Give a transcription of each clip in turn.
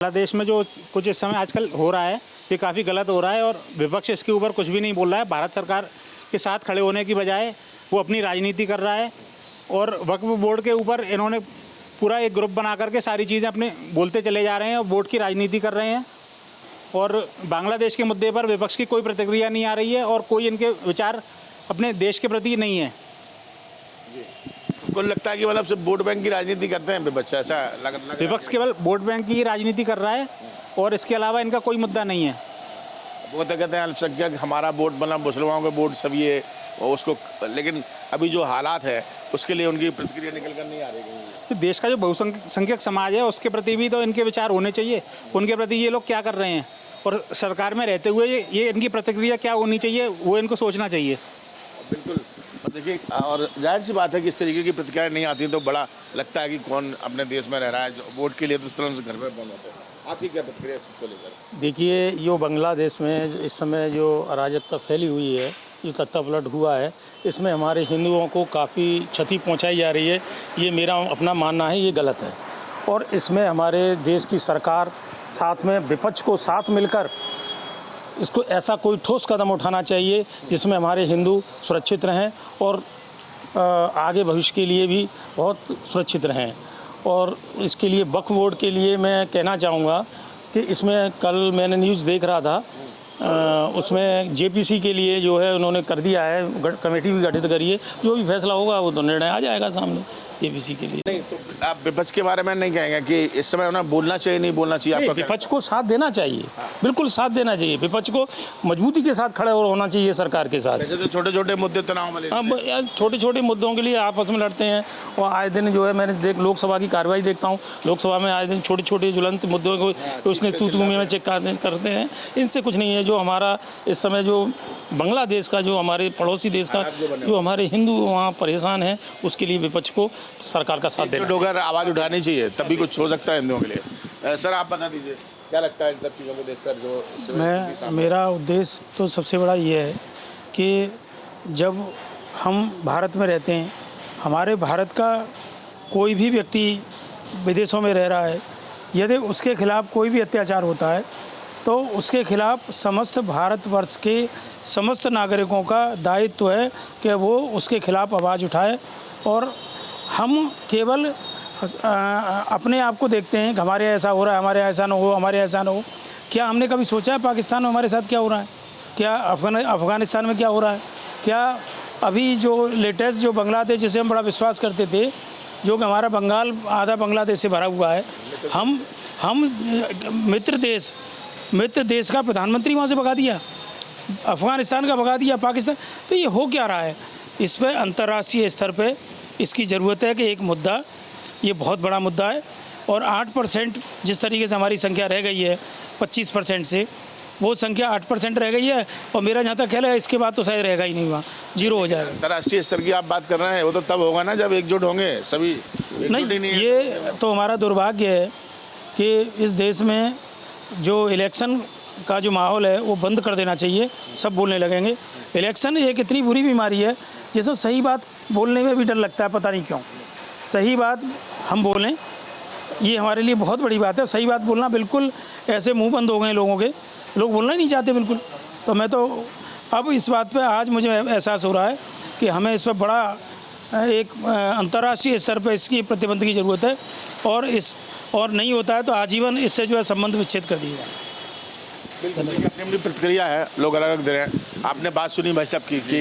बांग्लादेश में जो कुछ इस समय आजकल हो रहा है ये काफ़ी गलत हो रहा है और विपक्ष इसके ऊपर कुछ भी नहीं बोल रहा है। भारत सरकार के साथ खड़े होने की बजाय वो अपनी राजनीति कर रहा है और वक्फ बोर्ड के ऊपर इन्होंने पूरा एक ग्रुप बना करके सारी चीज़ें अपने बोलते चले जा रहे हैं और वोट की राजनीति कर रहे हैं। और बांग्लादेश के मुद्दे पर विपक्ष की कोई प्रतिक्रिया नहीं आ रही है और कोई इनके विचार अपने देश के प्रति नहीं है। कुल लगता है कि मतलब सिर्फ वोट बैंक की राजनीति करते हैं विपक्ष, ऐसा लग विपक्ष केवल वोट बैंक की राजनीति कर रहा है और इसके अलावा इनका कोई मुद्दा नहीं है। वो तो कहते हैं अल्पसंख्यक हमारा वोट बना, मुसलमानों का वोट सब ये और उसको, लेकिन अभी जो हालात है उसके लिए उनकी प्रतिक्रिया निकल कर नहीं आ रही है। तो देश का जो बहुसंख्यक समाज है उसके प्रति भी तो इनके विचार होने चाहिए। उनके प्रति ये लोग क्या कर रहे हैं और सरकार में रहते हुए ये इनकी प्रतिक्रिया क्या होनी चाहिए वो इनको सोचना चाहिए। बिल्कुल देखिए, और जाहिर सी बात है कि इस तरीके की प्रतिक्रिया नहीं आती तो बड़ा लगता है कि कौन अपने देश में रह रहा है। वोट के लिए तो तुरंत घर में बंद होते हैं। आपकी क्या प्रतिक्रिया इसको लेकर? देखिए, जो बांग्लादेश में इस समय जो अराजकता फैली हुई है, जो तख्तापलट हुआ है, इसमें हमारे हिंदुओं को काफ़ी क्षति पहुंचाई जा रही है। ये मेरा अपना मानना है, ये गलत है। और इसमें हमारे देश की सरकार साथ में विपक्ष को साथ मिलकर इसको ऐसा कोई ठोस कदम उठाना चाहिए जिसमें हमारे हिंदू सुरक्षित रहें और आगे भविष्य के लिए भी बहुत सुरक्षित रहें। और इसके लिए वक्फ बोर्ड के लिए मैं कहना चाहूँगा कि इसमें कल मैंने न्यूज़ देख रहा था, उसमें जेपीसी के लिए जो है उन्होंने कर दिया है, कमेटी भी गठित करी है। जो भी फैसला होगा वो तो निर्णय आ जाएगा सामने जेपीसी के लिए। नहीं तो आप विपक्ष के बारे में नहीं कहेंगे कि इस समय उन्हें बोलना चाहिए नहीं बोलना चाहिए? आपका विपक्ष को साथ देना चाहिए, बिल्कुल साथ देना चाहिए। विपक्ष को मजबूती के साथ खड़े होना चाहिए सरकार के साथ। वैसे तो छोटे छोटे मुद्दे तनाव में हाँ, छोटे छोटे मुद्दों के लिए आपस में लड़ते हैं और आए दिन जो है मैंने लोकसभा की कार्रवाई देखता हूँ, लोकसभा में आए दिन छोटे छोटे ज्वलंत मुद्दों को उसने तू में चेक करते हैं। इनसे कुछ नहीं है। जो हमारा इस समय जो बांग्लादेश का जो हमारे पड़ोसी देश का जो हमारे हिंदू वहाँ परेशान हैं, उसके लिए विपक्ष को सरकार का साथ देना होकर आवाज़ उठानी चाहिए, तभी कुछ हो सकता है हिंदुओं के लिए। सर आप बता दीजिए क्या लगता है इन सब चीज़ों को देखकर? जो मेरा उद्देश्य तो सबसे बड़ा ये है कि जब हम भारत में रहते हैं, हमारे भारत का कोई भी व्यक्ति विदेशों में रह रहा है, यदि उसके खिलाफ़ कोई भी अत्याचार होता है तो उसके खिलाफ़ समस्त भारतवर्ष के समस्त नागरिकों का दायित्व है कि वो उसके खिलाफ़ आवाज़ उठाए। और हम केवल अपने आप को देखते हैं कि हमारे ऐसा हो रहा है, हमारे ऐसा ना हो, हमारे ऐसा ना हो। क्या हमने कभी सोचा है पाकिस्तान में हमारे साथ क्या हो रहा है? क्या अफ़गानिस्तान में क्या हो रहा है? क्या अभी जो लेटेस्ट जो बांग्लादेश जिसे हम बड़ा विश्वास करते थे, जो कि हमारा बंगाल आधा बांग्लादेश से भरा हुआ है, हम मित्र देश का प्रधानमंत्री वहाँ से भगा दिया, अफ़गानिस्तान का भगा दिया, पाकिस्तान। तो ये हो क्या रहा है? इस पर अंतर्राष्ट्रीय स्तर पे इसकी ज़रूरत है कि एक मुद्दा, ये बहुत बड़ा मुद्दा है। और 8% जिस तरीके से हमारी संख्या रह गई है 25% से, वो संख्या 8% रह गई है। और मेरा जहाँ तक ख्याल है इसके बाद तो शायद रहेगा ही नहीं, वहाँ जीरो हो जाएगा। अंतर्राष्ट्रीय स्तर की आप बात कर रहे हैं, वो तो तब होगा ना जब एकजुट होंगे सभी। नहीं, ये तो हमारा दुर्भाग्य है कि इस देश में जो इलेक्शन का जो माहौल है वो बंद कर देना चाहिए। सब बोलने लगेंगे। इलेक्शन एक इतनी बुरी बीमारी है जिसमें सही बात बोलने में भी डर लगता है, पता नहीं क्यों। सही बात हम बोलें, ये हमारे लिए बहुत बड़ी बात है। सही बात बोलना बिल्कुल ऐसे मुंह बंद हो गए लोगों के, लोग बोलना ही नहीं चाहते बिल्कुल। तो मैं तो अब इस बात पे आज मुझे एहसास हो रहा है कि हमें इस पर बड़ा एक अंतर्राष्ट्रीय स्तर पर इसकी प्रतिबंध की ज़रूरत है। और नहीं होता है तो आजीवन इससे जो है संबंध विच्छेद कर दिया। अपनी अपनी प्रतिक्रिया है, लोग अलग अलग दे रहे हैं। आपने बात सुनी भाई साहब की कि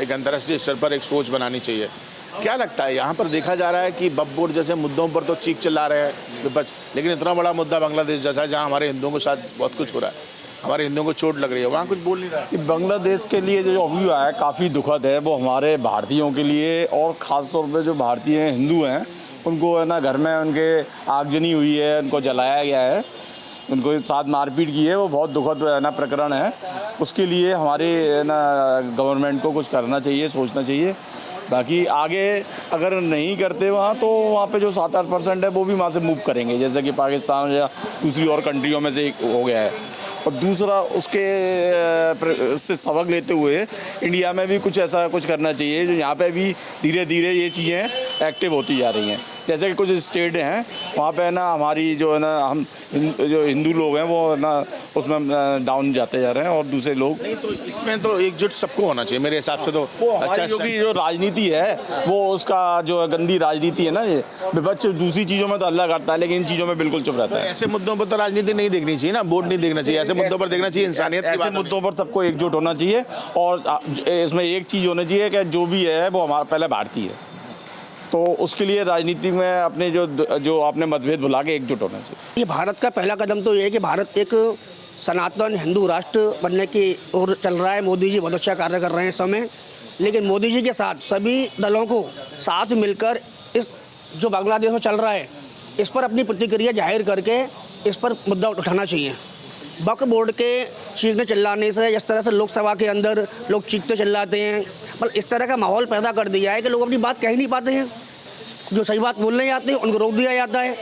एक अंतर्राष्ट्रीय स्तर पर एक सोच बनानी चाहिए। क्या लगता है यहाँ पर देखा जा रहा है कि वक्फ बोर्ड जैसे मुद्दों पर तो चीख चिल्ला रहे हैं विपक्ष, लेकिन इतना बड़ा मुद्दा बांग्लादेश जैसा है जहाँ हमारे हिंदुओं के साथ बहुत कुछ हो रहा है, हमारे हिंदुओं को चोट लग रही है, वहाँ कुछ बोल नहीं रहा है। बांग्लादेश के लिए जो हुआ है काफ़ी दुखद है। वो हमारे भारतीयों के लिए और ख़ास तौर पे जो भारतीय हिंदू हैं उनको है ना, घर में उनके आगजनी हुई है, उनको जलाया गया है, उनको साथ मारपीट की है, वो बहुत दुखद है ना प्रकरण है। उसके लिए हमारे ना गवर्नमेंट को कुछ करना चाहिए, सोचना चाहिए। बाकी आगे अगर नहीं करते वहाँ तो वहाँ पे जो 7-8% है वो भी वहाँ से मूव करेंगे, जैसे कि पाकिस्तान या दूसरी और कंट्रियों में से हो गया है। और दूसरा उसके से सबक लेते हुए इंडिया में भी कुछ ऐसा कुछ करना चाहिए जो यहाँ पे भी धीरे धीरे ये चीज़ें एक्टिव होती जा रही हैं। जैसे कि कुछ स्टेट हैं वहाँ पे ना हमारी जो है ना हम जो हिंदू लोग हैं वो ना उसमें डाउन जाते जा रहे हैं और दूसरे लोग नहीं, तो इसमें तो एकजुट सबको होना चाहिए मेरे हिसाब से। तो अच्छा क्योंकि जो राजनीति है वो उसका जो गंदी राजनीति है ना, ये विपक्ष दूसरी चीज़ों में तो अल्लाह करता है लेकिन इन चीज़ों में बिल्कुल चुप रहता है। ऐसे मुद्दों पर तो राजनीति नहीं देखनी चाहिए ना, वोट नहीं देखना चाहिए, ऐसे मुद्दों पर देखना चाहिए इंसानियत की ऐसे बात। मुद्दों पर सबको एकजुट होना चाहिए और इसमें एक चीज़ होनी चाहिए कि जो भी है वो हमारा पहले भारतीय है, तो उसके लिए राजनीति में अपने जो आपने मतभेद भुला के एकजुट होना चाहिए। ये भारत का पहला कदम तो ये है कि भारत एक सनातन हिंदू राष्ट्र बनने की ओर चल रहा है। मोदी जी बहुत अच्छा कार्य कर रहे हैं इस समय, लेकिन मोदी जी के साथ सभी दलों को साथ मिलकर इस जो बांग्लादेश में चल रहा है इस पर अपनी प्रतिक्रिया जाहिर करके इस पर मुद्दा उठाना चाहिए। वक्फ बोर्ड के चीखने चिल्लाने से, जिस तरह से लोकसभा के अंदर लोग चीखते चिल्लाते हैं, मतलब इस तरह का माहौल पैदा कर दिया है कि लोग अपनी बात कह ही नहीं पाते हैं। जो सही बात बोलने जाते हैं उनको रोक दिया जाता है।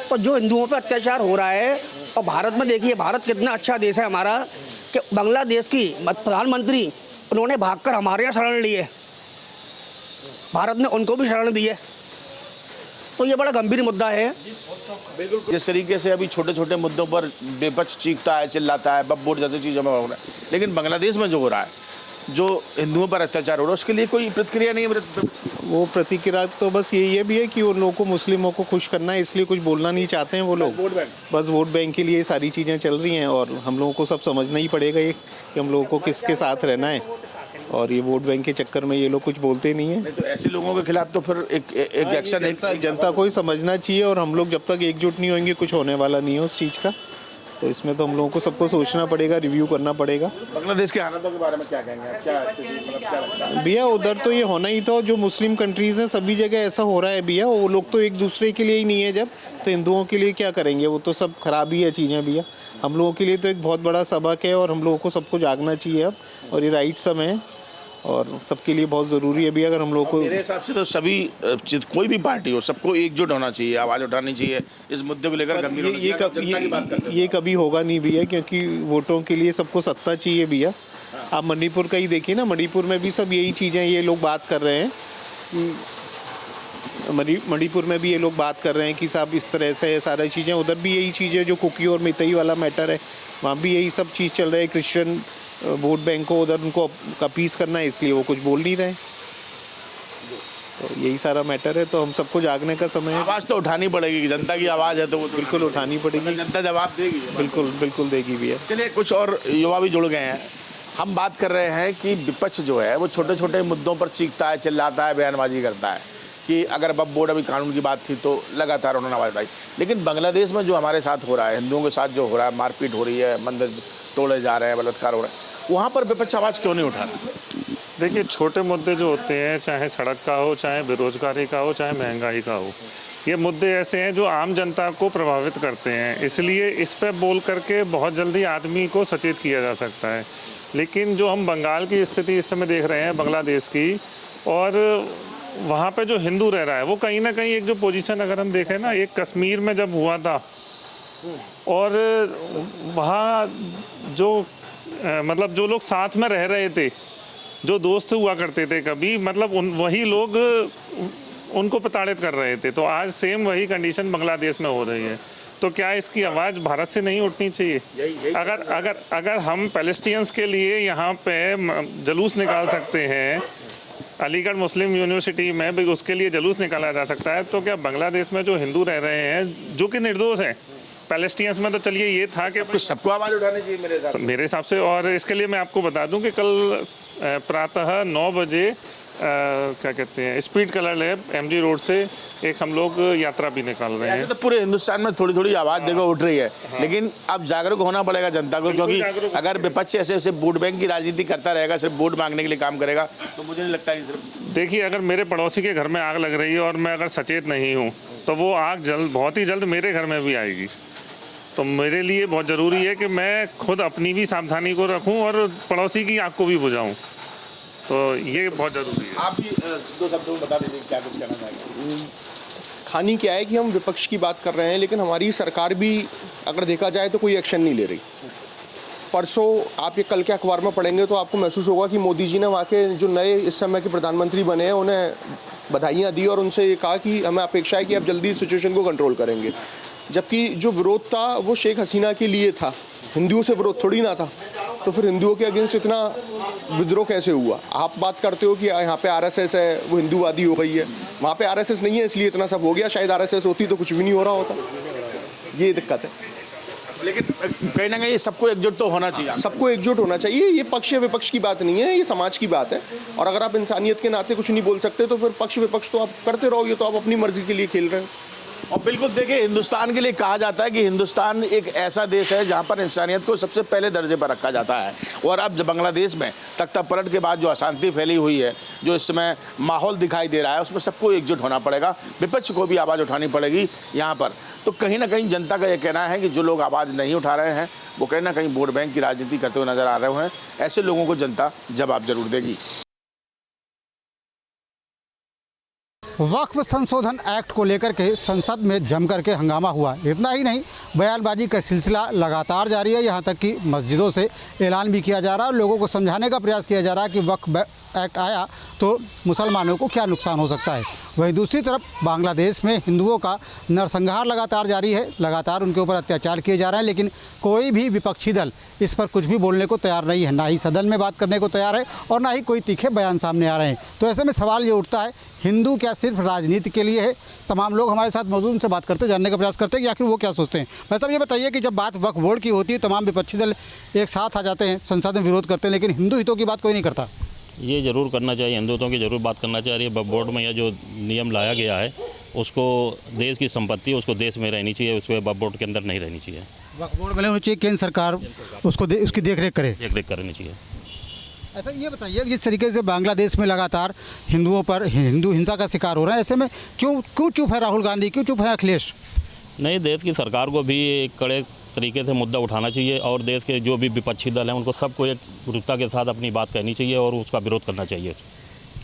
तो जो हिंदुओं पर अत्याचार हो रहा है, और भारत में देखिए भारत कितना अच्छा देश है हमारा कि बांग्लादेश की प्रधानमंत्री उन्होंने भागकर हमारे यहाँ शरण लिए, भारत ने उनको भी शरण दी है। तो ये बड़ा गंभीर मुद्दा है। जिस तरीके से अभी छोटे छोटे मुद्दों पर विपक्ष चीखता है, चिल्लाता है, वक्फ बोर्ड जैसी चीज़ों में हो रहा है, लेकिन बांग्लादेश में जो हो रहा है, जो हिंदुओं पर अत्याचार हो रहा है, उसके लिए कोई प्रतिक्रिया नहीं है। वो प्रतिक्रिया तो बस यही है भी है कि उन लोगों को, मुस्लिमों को खुश करना है, इसलिए कुछ बोलना नहीं चाहते हैं वो लोग। बस वोट बैंक के लिए ये सारी चीज़ें चल रही हैं और हम लोगों को सब समझना ही पड़ेगा ये कि हम लोगों को किसके साथ रहना है, और ये वोट बैंक के चक्कर में ये लोग कुछ बोलते नहीं है। तो ऐसे लोगों के खिलाफ तो फिर एक एक्शन जनता को ही समझना चाहिए, और हम लोग जब तक एकजुट नहीं होंगे कुछ होने वाला नहीं है उस चीज़ का। तो इसमें तो हम लोगों को सबको सोचना पड़ेगा, रिव्यू करना पड़ेगा। बांग्लादेश के हालातों के बारे में क्या कहेंगे आप? क्या क्या लगता है? भैया उधर तो ये होना ही था, जो मुस्लिम कंट्रीज़ हैं सभी जगह ऐसा हो रहा है भैया। वो लोग तो एक दूसरे के लिए ही नहीं है, जब तो हिंदुओं के लिए क्या करेंगे? वो तो सब खराब ही है चीज़ें भैया। हम लोगों के लिए तो एक बहुत बड़ा सबक है और हम लोगों को सबको जागना चाहिए अब, और ये राइट समय है और सबके लिए बहुत ज़रूरी है भी। अगर हम लोग को, मेरे हिसाब से तो सभी कोई भी पार्टी हो सबको एकजुट होना चाहिए, आवाज़ उठानी चाहिए इस मुद्दे को लेकर। गंभीर होना चाहिए। जनता की बात करते हैं। ये कभी होगा नहीं भैया, क्योंकि वोटों के लिए सबको सत्ता चाहिए भैया। आप मणिपुर का ही देखिए ना, मणिपुर में भी सब यही चीज़ें ये लोग बात कर रहे हैं। मणिपुर में भी ये लोग बात कर रहे हैं कि साहब इस तरह से सारी चीज़ें, उधर भी यही चीज़ें जो कुकी और मितई वाला मैटर है, वहाँ भी यही सब चीज़ चल रहा है। क्रिश्चियन वोट बैंक को उधर उनको अपीस करना है, इसलिए वो कुछ बोल नहीं रहे। तो यही सारा मैटर है, तो हम सबको जागने का समय है। आवाज़ तो उठानी पड़ेगी, जनता की आवाज़ है तो वो बिल्कुल उठानी पड़ेगी, जनता जवाब देगी। बिल्कुल बिल्कुल देगी भैया। चलिए, कुछ और युवा भी जुड़ गए हैं। हम बात कर रहे हैं कि विपक्ष जो है वो छोटे छोटे मुद्दों पर चीखता है, चिल्लाता है, बयानबाजी करता है कि अगर वक्फ बोर्ड अभी कानून की बात थी तो लगातार उन्होंने आवाज़ उठाई। लेकिन बांग्लादेश में जो हमारे साथ हो रहा है, हिंदुओं के साथ जो हो रहा है, मारपीट हो रही है, मंदिर तोड़े जा रहे हैं, बलात्कार हो रहा है, वहाँ पर विपक्ष आवाज़ क्यों नहीं उठा रहा? देखिए, छोटे मुद्दे जो होते हैं, चाहे सड़क का हो, चाहे बेरोजगारी का हो, चाहे महंगाई का हो, ये मुद्दे ऐसे हैं जो आम जनता को प्रभावित करते हैं। इसलिए इस पर बोल करके बहुत जल्दी आदमी को सचेत किया जा सकता है। लेकिन जो हम बंगाल की स्थिति इस समय देख रहे हैं, बांग्लादेश की, और वहाँ पे जो हिंदू रह रहा है, वो कहीं ना कहीं एक जो पोजीशन अगर हम देखें ना, एक कश्मीर में जब हुआ था, और वहाँ जो मतलब जो लोग साथ में रह रहे थे, जो दोस्त हुआ करते थे कभी, मतलब वही लोग उनको प्रताड़ित कर रहे थे। तो आज सेम वही कंडीशन बांग्लादेश में हो रही है। तो क्या इसकी आवाज़ भारत से नहीं उठनी चाहिए? अगर हम पैलेस्टीनियंस के लिए यहाँ पे जलूस निकाल सकते हैं, अलीगढ़ मुस्लिम यूनिवर्सिटी में भी उसके लिए जलूस निकाला जा सकता है, तो क्या बांग्लादेश में जो हिंदू रह रहे हैं, जो कि निर्दोष हैं, पैलेस्टीनियंस में तो चलिए ये था कि सबको आवाज़ उठानी चाहिए मेरे हिसाब से। और इसके लिए मैं आपको बता दूं कि कल प्रातः 9 बजे क्या कहते हैं, speed colour lab MG road से एक हम लोग यात्रा भी निकाल रहे हैं। तो पूरे हिंदुस्तान में थोड़ी थोड़ी आवाज़ देखो उठ रही है, लेकिन अब जागरूक होना पड़ेगा जनता को, क्योंकि अगर विपक्ष ऐसे वोट बैंक की राजनीति करता रहेगा, सिर्फ वोट मांगने के लिए काम करेगा, तो मुझे नहीं लगता कि सिर्फ। देखिए, अगर मेरे पड़ोसी के घर में आग लग रही है और मैं अगर सचेत नहीं हूँ, तो वो आग बहुत ही जल्द मेरे घर में भी आएगी। तो मेरे लिए बहुत ज़रूरी है कि मैं खुद अपनी भी सावधानी को रखूं और पड़ोसी की आग को भी बुझाऊं। तो ये बहुत ज़रूरी है। आप भी 2 शब्दों में बता दीजिए क्या कुछ कहना चाहेंगे। खानी क्या है कि हम विपक्ष की बात कर रहे हैं, लेकिन हमारी सरकार भी अगर देखा जाए तो कोई एक्शन नहीं ले रही। परसों आप ये कल के अखबार में पढ़ेंगे तो आपको महसूस होगा कि मोदी जी ने वहाँ के जो नए इस समय के प्रधानमंत्री बने हैं उन्हें बधाइयाँ दी और उनसे ये कहा कि हमें अपेक्षा है कि आप जल्दी इस सिचुएशन को कंट्रोल करेंगे। जबकि जो विरोध था वो शेख हसीना के लिए था, हिंदुओं से विरोध थोड़ी ना था। तो फिर हिंदुओं के अगेंस्ट इतना विद्रोह कैसे हुआ? आप बात करते हो कि यहाँ पे आरएसएस है, वो हिंदूवादी हो गई है। वहाँ पे आरएसएस नहीं है इसलिए इतना सब हो गया। शायद आरएसएस होती तो कुछ भी नहीं हो रहा होता। ये दिक्कत है। लेकिन कहीं ना कहीं सबको एकजुट तो होना चाहिए। सबको एकजुट होना चाहिए। ये पक्ष विपक्ष की बात नहीं है, ये समाज की बात है। और अगर आप इंसानियत के नाते कुछ नहीं बोल सकते तो फिर पक्ष विपक्ष तो आप करते रहो। ये तो आप अपनी मर्जी के लिए खेल रहे हो। और बिल्कुल देखिए, हिंदुस्तान के लिए कहा जाता है कि हिंदुस्तान एक ऐसा देश है जहां पर इंसानियत को सबसे पहले दर्जे पर रखा जाता है। और अब जब बांग्लादेश में तख्ता पलट के बाद जो अशांति फैली हुई है, जो इस समय माहौल दिखाई दे रहा है, उसमें सबको एकजुट होना पड़ेगा। विपक्ष को भी आवाज़ उठानी पड़ेगी यहाँ पर। तो कहीं ना कहीं जनता का यह कहना है कि जो लोग आवाज़ नहीं उठा रहे हैं वो कहीं ना कहीं वोट बैंक की राजनीति करते हुए नजर आ रहे हैं। ऐसे लोगों को जनता जवाब जरूर देगी। वक्फ संशोधन एक्ट को लेकर के संसद में जमकर के हंगामा हुआ। इतना ही नहीं, बयानबाजी का सिलसिला लगातार जारी है। यहाँ तक कि मस्जिदों से ऐलान भी किया जा रहा है और लोगों को समझाने का प्रयास किया जा रहा है कि वक्फ एक्ट आया तो मुसलमानों को क्या नुकसान हो सकता है। वहीं दूसरी तरफ बांग्लादेश में हिंदुओं का नरसंहार लगातार जारी है। लगातार उनके ऊपर अत्याचार किए जा रहे हैं, लेकिन कोई भी विपक्षी दल इस पर कुछ भी बोलने को तैयार नहीं है। ना ही सदन में बात करने को तैयार है और ना ही कोई तीखे बयान सामने आ रहे हैं। तो ऐसे में सवाल ये उठता है, हिंदू क्या सिर्फ राजनीति के लिए है? तमाम लोग हमारे साथ मौजूद, उनसे बात करते, जानने का प्रयास करते हैं कि आखिर वो क्या सोचते हैं। भाई साहब, ये बताइए कि जब बात वक्फ बोर्ड की होती है, तमाम विपक्षी दल एक साथ आ जाते हैं, संसद में विरोध करते हैं, लेकिन हिंदू हितों की बात कोई नहीं करता। ये ज़रूर करना चाहिए, हिंदुत्वों की ज़रूर बात करना चाहिए। वक्फ बोर्ड में यह जो नियम लाया गया है, उसको देश की संपत्ति उसको देश में रहनी चाहिए, उसको वक्फ बोर्ड के अंदर नहीं रहनी चाहिए। वक्फ बोर्ड में होनी चाहिए, केंद्र सरकार उसको उसकी देखरेख करे, देखरेख करनी चाहिए। ऐसा ये बताइए, जिस तरीके से बांग्लादेश में लगातार हिंदुओं पर हिंदू हिंसा का शिकार हो रहे हैं, ऐसे में क्यों चुप है राहुल गांधी, क्यों चुप है अखिलेश? नहीं, देश की सरकार को भी एक कड़े तरीके से मुद्दा उठाना चाहिए और देश के जो भी विपक्षी दल हैं उनको सबको एक एकजुटता के साथ अपनी बात कहनी चाहिए और उसका विरोध करना चाहिए।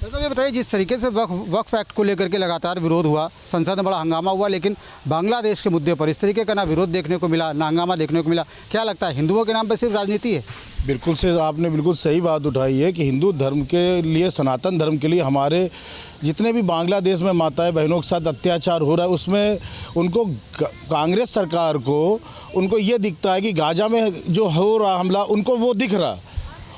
तो ये बताइए, जिस तरीके से वक्फ एक्ट को लेकर के लगातार विरोध हुआ, संसद में बड़ा हंगामा हुआ, लेकिन बांग्लादेश के मुद्दे पर इस तरीके का ना विरोध देखने को मिला, ना हंगामा देखने को मिला। क्या लगता है, हिंदुओं के नाम पर सिर्फ राजनीति है? बिल्कुल से आपने बिल्कुल सही बात उठाई है कि हिंदू धर्म के लिए, सनातन धर्म के लिए हमारे जितने भी बांग्लादेश में माताएं बहनों के साथ अत्याचार हो रहा है, उसमें उनको कांग्रेस सरकार को उनको ये दिखता है कि गाजा में जो हो रहा हमला उनको वो दिख रहा,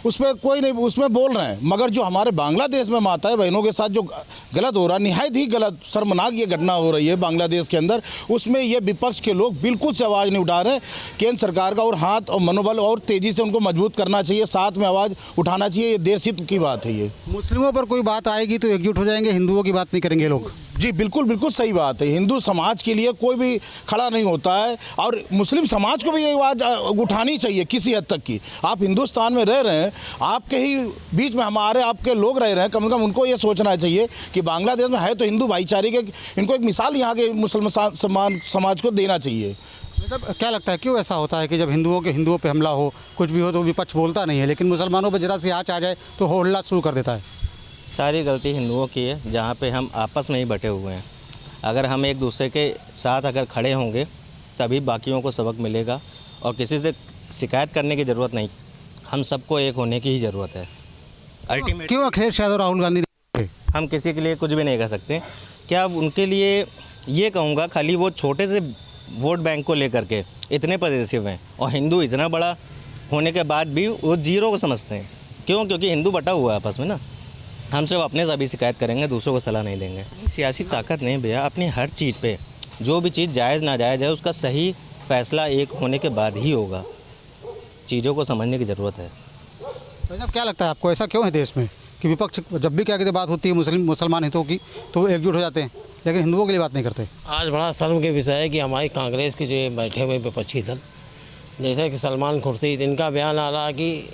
उस पर कोई नहीं, उसमें बोल रहे हैं। मगर जो हमारे बांग्लादेश में माताएं बहनों के साथ जो गलत हो रहा, निहायत ही गलत, शर्मनाक ये घटना हो रही है बांग्लादेश के अंदर, उसमें ये विपक्ष के लोग बिल्कुल से आवाज़ नहीं उठा रहे। केंद्र सरकार का और हाथ और मनोबल और तेज़ी से उनको मजबूत करना चाहिए, साथ में आवाज़ उठाना चाहिए। ये देश हित की बात है। ये मुस्लिमों पर कोई बात आएगी तो एकजुट हो जाएंगे, हिंदुओं की बात नहीं करेंगे लोग। जी बिल्कुल बिल्कुल सही बात है। हिंदू समाज के लिए कोई भी खड़ा नहीं होता है और मुस्लिम समाज को भी ये आवाज़ उठानी चाहिए किसी हद तक की। आप हिंदुस्तान में रह रहे हैं, आपके ही बीच में हमारे आपके लोग रह रहे हैं, कम से कम उनको ये सोचना चाहिए कि बांग्लादेश में है तो हिंदू भाईचारे के, इनको एक मिसाल यहाँ के मुसलमान समाज को देना चाहिए। मतलब क्या लगता है, क्यों ऐसा होता है कि जब हिंदुओं पे हमला हो, कुछ भी हो, तो विपक्ष बोलता नहीं है, लेकिन मुसलमानों पर जरा सी आँच आ जाए तो हो हल्ला शुरू कर देता है? सारी गलती हिंदुओं की है, जहाँ पे हम आपस में ही बटे हुए हैं। अगर हम एक दूसरे के साथ अगर खड़े होंगे तभी बाकियों को सबक मिलेगा और किसी से शिकायत करने की ज़रूरत नहीं, हम सबको एक होने की ही ज़रूरत है। अल्टीमेट क्यों अखिलेश यादव राहुल गांधी ने? हम किसी के लिए कुछ भी नहीं कह सकते। क्या उनके लिए ये कहूँगा, खाली वो छोटे से वोट बैंक को लेकर के इतने पॉजिटिव हैं और हिंदू इतना बड़ा होने के बाद भी वो जीरो को समझते हैं। क्यों? क्योंकि हिंदू बटा हुआ है आपस में ना। हम सिर्फ अपने से अभी शिकायत करेंगे, दूसरों को सलाह नहीं देंगे। सियासी ताकत नहीं भैया, अपनी हर चीज़ पे जो भी चीज़ जायज़ नाजायज़ है उसका सही फैसला एक होने के बाद ही होगा। चीज़ों को समझने की ज़रूरत है। तो क्या लगता है आपको, ऐसा क्यों है देश में कि विपक्ष जब भी क्या कहते बात होती है मुसलमान हितों की तो एकजुट हो जाते हैं, लेकिन हिंदुओं के लिए बात नहीं करते? आज बड़ा शर्म के विषय है कि हमारी कांग्रेस के जो ये बैठे हुए विपक्षी दल, जैसे कि सलमान खुर्शीद, इनका बयान आ रहा कि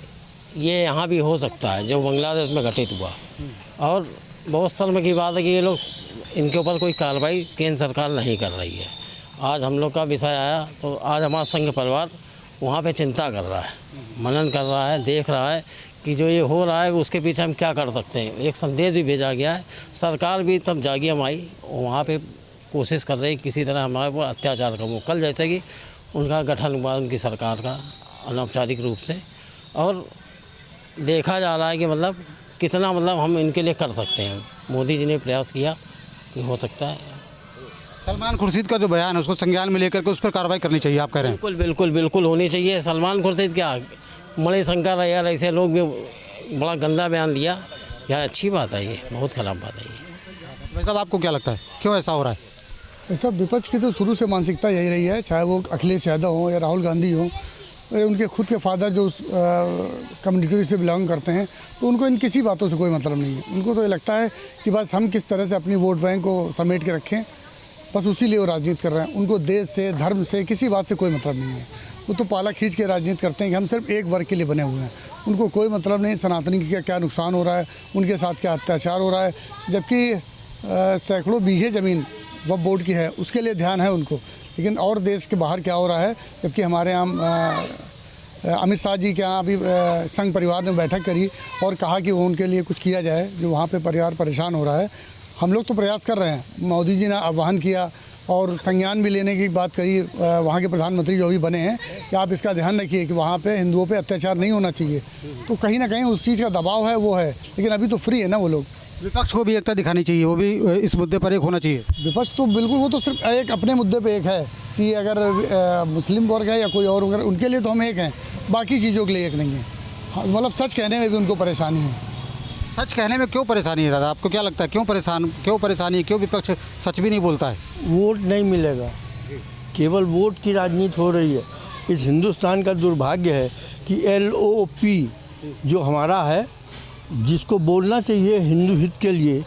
ये यहाँ भी हो सकता है जो बांग्लादेश में घटित हुआ। और बहुत शर्म की बात है कि ये लोग, इनके ऊपर कोई कार्रवाई केंद्र सरकार नहीं कर रही है। आज हम लोग का विषय आया तो आज हमारा संघ परिवार वहाँ पे चिंता कर रहा है, मनन कर रहा है, देख रहा है कि जो ये हो रहा है उसके पीछे हम क्या कर सकते हैं। एक संदेश भी भेजा गया है, सरकार भी तब जागी हमारी वहाँ पे कोशिश कर रही किसी तरह हमारे ऊपर अत्याचार कम हो। कल जैसे कि उनका गठन हुआ उनकी सरकार का, अनौपचारिक रूप से, और देखा जा रहा है कि मतलब कितना मतलब हम इनके लिए कर सकते हैं। मोदी जी ने प्रयास किया कि हो सकता है। सलमान खुर्शीद का जो बयान है उसको संज्ञान में लेकर के उस पर कार्रवाई करनी चाहिए, आप कह रहे हैं? बिल्कुल बिल्कुल बिल्कुल होनी चाहिए। सलमान खुर्शीद क्या, मणिशंकर अय्यर ऐसे लोग भी बड़ा गंदा बयान दिया, क्या अच्छी बात है ये, बहुत ख़राब बात है ये। भाई साहब, आपको क्या लगता है क्यों ऐसा हो रहा है? ऐसा विपक्ष की तो शुरू से मानसिकता यही रही है, चाहे वो अखिलेश यादव हो या राहुल गांधी हो, उनके खुद के फादर जो कम्युनिटी से बिलोंग करते हैं, तो उनको इन किसी बातों से कोई मतलब नहीं है। उनको तो ये लगता है कि बस हम किस तरह से अपनी वोट बैंक को समेट के रखें, बस उसी लिए वो राजनीति कर रहे हैं। उनको देश से, धर्म से, किसी बात से कोई मतलब नहीं है। वो तो पाला खींच के राजनीति करते हैं कि हम सिर्फ एक वर्ग के लिए बने हुए हैं। उनको कोई मतलब नहीं सनातनी का क्या नुकसान हो रहा है, उनके साथ क्या अत्याचार हो रहा है, जबकि सैकड़ों बीघे ज़मीन वक्फ बोर्ड की है, उसके लिए ध्यान है उनको। लेकिन और देश के बाहर क्या हो रहा है, जबकि हमारे यहाँ अमित शाह जी के यहाँ अभी संघ परिवार ने बैठक करी और कहा कि वो उनके लिए कुछ किया जाए, जो वहाँ पे परिवार परेशान हो रहा है। हम लोग तो प्रयास कर रहे हैं, मोदी जी ने आह्वान किया और संज्ञान भी लेने की बात करी वहाँ के प्रधानमंत्री जो भी बने हैं कि आप इसका ध्यान रखिए कि वहाँ पे हिंदुओं पे अत्याचार नहीं होना चाहिए। तो कहीं ना कहीं उस चीज़ का दबाव है, वो है, लेकिन अभी तो फ्री है ना वो लोग। विपक्ष को भी एकता दिखानी चाहिए, वो भी इस मुद्दे पर एक होना चाहिए। विपक्ष तो बिल्कुल, वो तो सिर्फ एक अपने मुद्दे पे एक है कि अगर मुस्लिम वर्ग है या कोई और वर्ग, उनके लिए तो हम एक हैं, बाकी चीज़ों के लिए एक नहीं है। हाँ, मतलब सच कहने में भी उनको परेशानी है। सच कहने में क्यों परेशानी है दादा, आपको क्या लगता है? क्यों परेशानी है, क्यों विपक्ष सच भी नहीं बोलता है? वोट नहीं मिलेगा, केवल वोट की राजनीति हो रही है। इस हिंदुस्तान का दुर्भाग्य है कि LOP जो हमारा है, जिसको बोलना चाहिए हिंदू हित के लिए,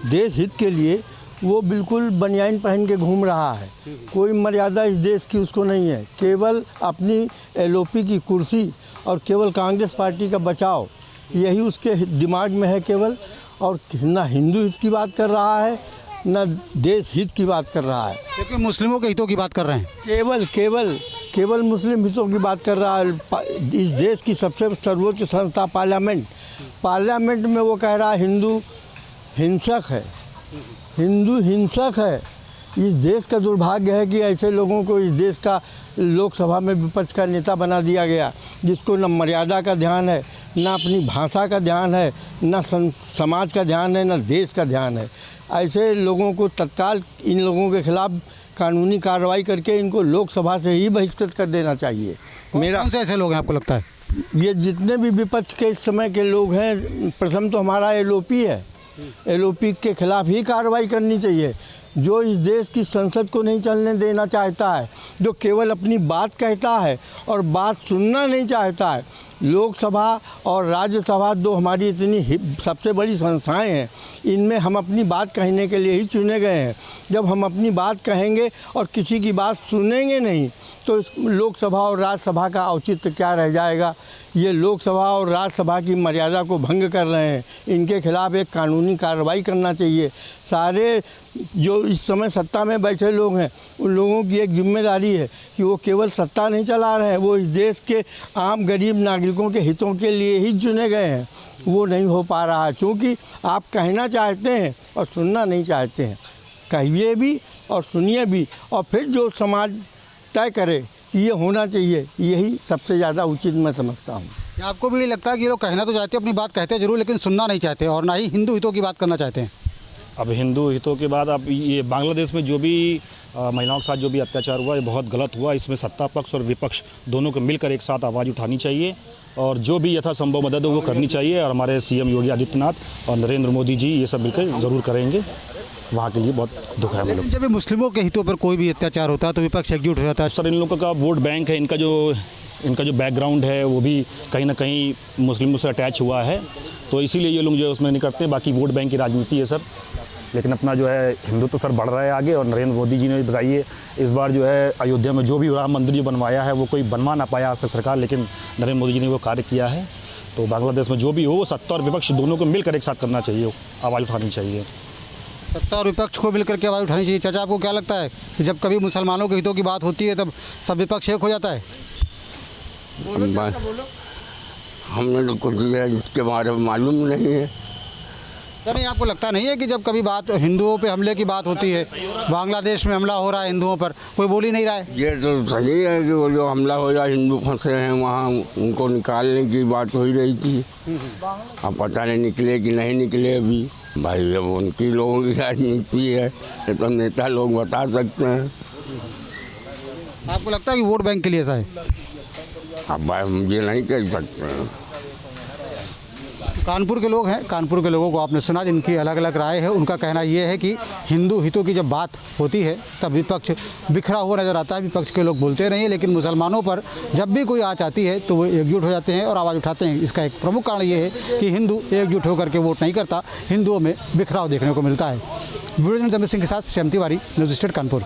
देश हित के लिए, वो बिल्कुल बनियान पहन के घूम रहा है। कोई मर्यादा इस देश की उसको नहीं है, केवल अपनी LOP की कुर्सी और केवल कांग्रेस पार्टी का बचाव, यही उसके दिमाग में है केवल। और ना हिंदू हित की बात कर रहा है, ना देश हित की बात कर रहा है, क्योंकि मुस्लिमों के हितों की बात कर रहे हैं। केवल मुस्लिम हितों की बात कर रहा है। इस देश की सबसे सर्वोच्च संस्था पार्लियामेंट में वो कह रहा है हिंदू हिंसक है, हिंदू हिंसक है। इस देश का दुर्भाग्य है कि ऐसे लोगों को इस देश का लोकसभा में विपक्ष का नेता बना दिया गया, जिसको न मर्यादा का ध्यान है, न अपनी भाषा का ध्यान है, न समाज का ध्यान है, न देश का ध्यान है। ऐसे लोगों को तत्काल इन लोगों के खिलाफ कानूनी कार्रवाई करके इनको लोकसभा से ही बहिष्कृत कर देना चाहिए। कौन से ऐसे लोग हैं आपको लगता है? ये जितने भी विपक्ष के इस समय के लोग हैं, प्रथम तो हमारा LOP है, LOP के खिलाफ ही कार्रवाई करनी चाहिए, जो इस देश की संसद को नहीं चलने देना चाहता है, जो केवल अपनी बात कहता है और बात सुनना नहीं चाहता है। लोकसभा और राज्यसभा दो हमारी इतनी सबसे बड़ी संस्थाएं हैं, इनमें हम अपनी बात कहने के लिए ही चुने गए हैं। जब हम अपनी बात कहेंगे और किसी की बात सुनेंगे नहीं, तो इस लोकसभा और राज्यसभा का औचित्य क्या रह जाएगा। ये लोकसभा और राज्यसभा की मर्यादा को भंग कर रहे हैं, इनके खिलाफ एक कानूनी कार्रवाई करना चाहिए। सारे जो इस समय सत्ता में बैठे लोग हैं, उन लोगों की एक जिम्मेदारी है कि वो केवल सत्ता नहीं चला रहे हैं, वो इस देश के आम गरीब नागरिकों के हितों के लिए ही चुने गए हैं। वो नहीं हो पा रहा है, क्योंकि आप कहना चाहते हैं और सुनना नहीं चाहते हैं। कहिए भी और सुनिए भी, और फिर जो समाज तय करे कि ये होना चाहिए, यही सबसे ज़्यादा उचित मैं समझता हूँ। आपको भी लगता है कि ये लोग कहना तो चाहते हैं, अपनी बात कहते हैं जरूर, लेकिन सुनना नहीं चाहते और ना ही हिंदू हितों की बात करना चाहते हैं? अब हिंदू हितों के बाद अब ये बांग्लादेश में जो भी महिलाओं के साथ जो भी अत्याचार हुआ, ये बहुत गलत हुआ। इसमें सत्ता पक्ष और विपक्ष दोनों को मिलकर एक साथ आवाज़ उठानी चाहिए और जो भी यथासंभव मदद हो वो करनी चाहिए। और हमारे CM योगी आदित्यनाथ और नरेंद्र मोदी जी ये सब मिलकर ज़रूर करेंगे। वहाँ के लिए बहुत दुख है हम लोग। जब मुस्लिमों के हितों पर कोई भी अत्याचार होता है तो विपक्ष एकजुट हो जाता है। सर, इन लोगों का वोट बैंक है, इनका जो बैकग्राउंड है वो भी कहीं ना कहीं मुस्लिमों से अटैच हुआ है, तो इसीलिए ये लोग जो है उसमें नहीं करते। बाकी वोट बैंक की राजनीति है सर, लेकिन अपना जो है हिंदू तो सर बढ़ रहा है आगे। और नरेंद्र मोदी जी ने बताइए, इस बार जो है अयोध्या में जो भी राम मंदिर जो बनवाया है वो कोई बनवा ना पाया आज तक सरकार, लेकिन नरेंद्र मोदी जी ने वो कार्य किया है। तो बांग्लादेश में जो भी हो, वो सत्ता और विपक्ष दोनों को मिलकर एक साथ करना चाहिए, आवाज़ उठानी चाहिए। सत्ता और विपक्ष को मिलकर के आवाज़ उठानी चाहिए। चाचा, आपको क्या लगता है कि जब कभी मुसलमानों के हितों की बात होती है तब सब विपक्ष एक हो जाता है? हमने तो कुछ इसके बारे में मालूम नहीं है। नहीं, आपको लगता नहीं है कि जब कभी बात हिंदुओं पे हमले की बात होती है, बांग्लादेश में हमला हो रहा है हिंदुओं पर, कोई बोल ही नहीं रहा है? ये तो सही है कि वो जो हमला हो रहा है, हिंदू फंसे हैं वहाँ, उनको निकालने की बात हो ही रही थी। अब पता नहीं निकले कि नहीं निकले अभी। भाई अब उनकी लोगों की राजनीति है, ये तो नेता लोग बता सकते हैं। आपको लगता है कि वोट बैंक के लिए ऐसा है? अब भाई हम ये नहीं कह सकते हैं। कानपुर के लोग हैं, कानपुर के लोगों को आपने सुना, जिनकी अलग अलग राय है। उनका कहना ये है कि हिंदू हितों की जब बात होती है तब विपक्ष बिखरा हुआ नज़र आता है। विपक्ष के लोग बोलते नहीं, लेकिन मुसलमानों पर जब भी कोई आँच आती है तो वो एकजुट हो जाते हैं और आवाज़ उठाते हैं। इसका एक प्रमुख कारण ये है कि हिंदू एकजुट होकर के वोट नहीं करता, हिंदुओं में बिखराव देखने को मिलता है। वीडियो जर्नलिस्ट अमित सिंह के साथ श्याम तिवारी, न्यूज़ स्टेट कानपुर।